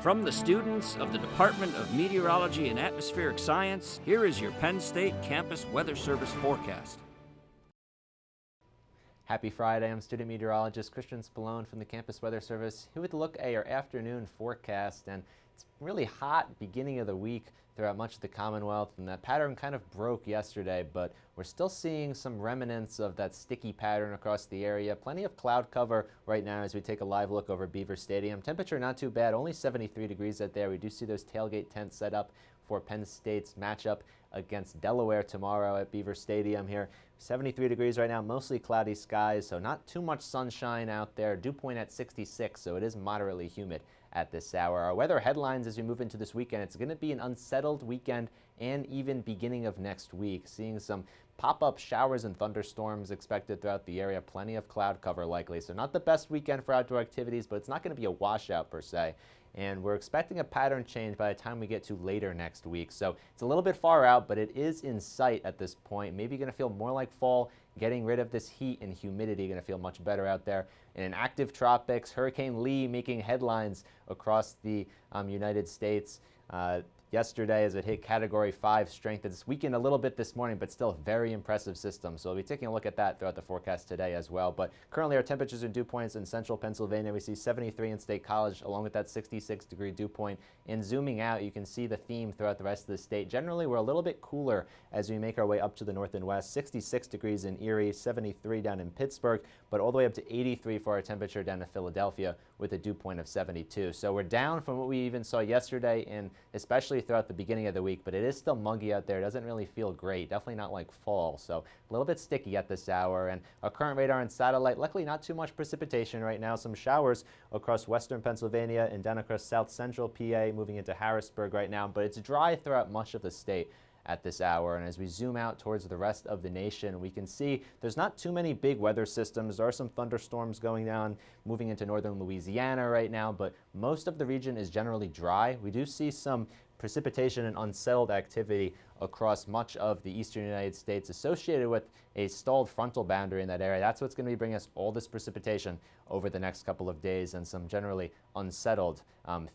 From the students of the Department of Meteorology and Atmospheric Science, here is your Penn State Campus Weather Service forecast. Happy Friday. I'm student meteorologist Christian Spallone from the Campus Weather Service, here with a look at your afternoon forecast. And it's really hot beginning of the week throughout much of the Commonwealth, and that pattern kind of broke yesterday, but we're still seeing some remnants of that sticky pattern across the area. Plenty of cloud cover right now as we take a live look over Beaver Stadium. Temperature not too bad, only 73 degrees out there. We do see those tailgate tents set up for Penn State's matchup against Delaware tomorrow at Beaver Stadium here. 73 degrees right now, mostly cloudy skies, so not too much sunshine out there. Dew point at 66, so it is moderately humid at this hour. Our weather headlines as we move into this weekend: it's going to be an unsettled weekend and even beginning of next week. Seeing some pop-up showers and thunderstorms expected throughout the area. Plenty of cloud cover likely. So not the best weekend for outdoor activities, but it's not going to be a washout per se. And we're expecting a pattern change by the time we get to later next week. So it's a little bit far out, but it is in sight at this point. Maybe going to feel more like fall, getting rid of this heat and humidity. Going to feel much better out there. In an active tropics, Hurricane Lee making headlines across the United States yesterday as it hit Category 5 strength. It's weakened a little bit this morning, but still a very impressive system. So we'll be taking a look at that throughout the forecast today as well. But currently our temperatures and dew points in central Pennsylvania, we see 73 in State College along with that 66-degree dew point. And zooming out, you can see the theme throughout the rest of the state. Generally, we're a little bit cooler as we make our way up to the north and west. 66 degrees in Erie, 73 down in Pittsburgh, but all the way up to 83 for our temperature down in Philadelphia with a dew point of 72. So we're down from what we even saw yesterday, and especially throughout the beginning of the week, but it is still muggy out there. It doesn't really feel great. Definitely not like fall. So a little bit sticky at this hour. And our current radar and satellite, luckily not too much precipitation right now. Some showers across western Pennsylvania and down across south central PA, moving into Harrisburg right now, but it's dry throughout much of the state at this hour. And as we zoom out towards the rest of the nation, we can see there's not too many big weather systems. There are some thunderstorms going down, moving into northern Louisiana right now, but most of the region is generally dry. We do see some precipitation and unsettled activity across much of the eastern United States associated with a stalled frontal boundary in that area. That's what's going to be bringing us all this precipitation over the next couple of days and some generally unsettled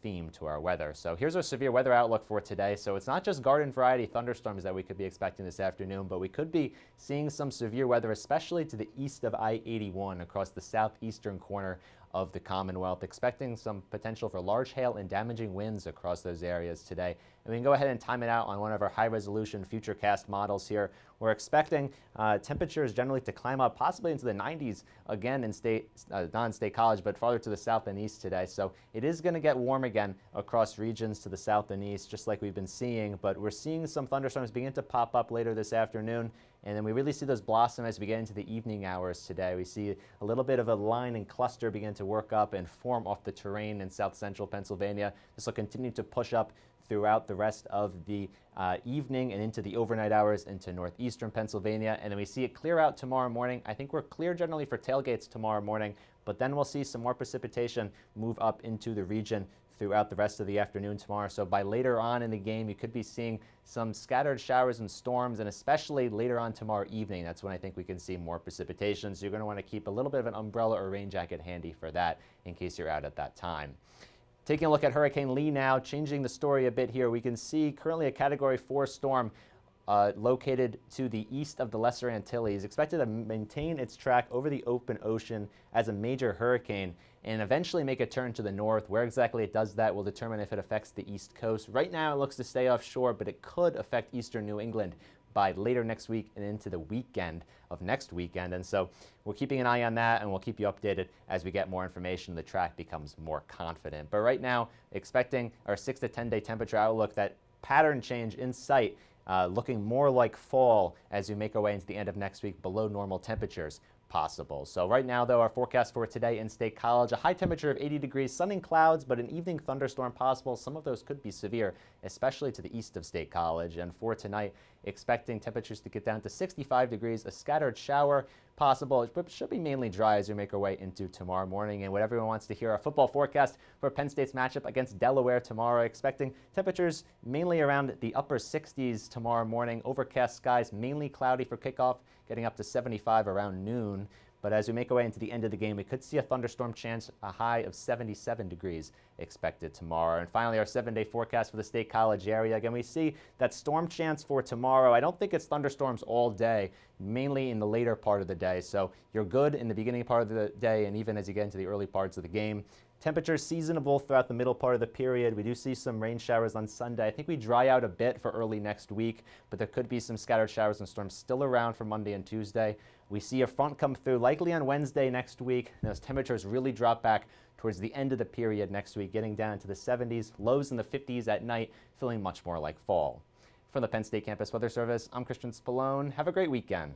theme to our weather. So here's our severe weather outlook for today. So it's not just garden variety thunderstorms that we could be expecting this afternoon, but we could be seeing some severe weather, especially to the east of I-81 across the southeastern corner of the Commonwealth, expecting some potential for large hail and damaging winds across those areas today. And we can go ahead and time it out on one of our high-resolution futurecast models here. We're expecting temperatures generally to climb up possibly into the 90s again in non-State College, but farther to the south and east today. So it is going to get warm again across regions to the south and east, just like we've been seeing. But we're seeing some thunderstorms begin to pop up later this afternoon. And then we really see those blossom as we get into the evening hours today. We see a little bit of a line and cluster begin to work up and form off the terrain in south central Pennsylvania. This will continue to push up throughout the rest of the evening and into the overnight hours into northeastern Pennsylvania. And then we see it clear out tomorrow morning. I think we're clear generally for tailgates tomorrow morning, but then we'll see some more precipitation move up into the region throughout the rest of the afternoon tomorrow. So by later on in the game, you could be seeing some scattered showers and storms, and especially later on tomorrow evening, that's when I think we can see more precipitation. So you're going to want to keep a little bit of an umbrella or rain jacket handy for that in case you're out at that time. Taking a look at Hurricane Lee now, changing the story a bit here, we can see currently a Category 4 storm located to the east of the Lesser Antilles, expected to maintain its track over the open ocean as a major hurricane and eventually make a turn to the north. Where exactly it does that will determine if it affects the east coast. Right now it looks to stay offshore, but it could affect eastern New England by later next week and into the weekend of next weekend. And so we're keeping an eye on that, and we'll keep you updated as we get more information, the track becomes more confident. But right now, expecting our 6 to 10 day temperature outlook, that pattern change in sight, looking more like fall as we make our way into the end of next week, below normal temperatures possible. So right now, though, our forecast for today in State College, a high temperature of 80 degrees, sun and clouds, but an evening thunderstorm possible. Some of those could be severe, especially to the east of State College. And for tonight, expecting temperatures to get down to 65 degrees, a scattered shower possible. It should be mainly dry as we make our way into tomorrow morning. And what everyone wants to hear, our football forecast for Penn State's matchup against Delaware tomorrow, expecting temperatures mainly around the upper 60s tomorrow morning. Overcast skies, mainly cloudy for kickoff, getting up to 75 around noon. But as we make our way into the end of the game, we could see a thunderstorm chance, a high of 77 degrees expected tomorrow. And finally, our 7-day forecast for the State College area. Again, we see that storm chance for tomorrow. I don't think it's thunderstorms all day, mainly in the later part of the day. So you're good in the beginning part of the day and even as you get into the early parts of the game. Temperatures seasonable throughout the middle part of the period. We do see some rain showers on Sunday. I think we dry out a bit for early next week, but there could be some scattered showers and storms still around for Monday and Tuesday. We see a front come through likely on Wednesday next week. And those temperatures really drop back towards the end of the period next week, getting down into the 70s, lows in the 50s at night, feeling much more like fall. From the Penn State Campus Weather Service, I'm Christian Spallone. Have a great weekend.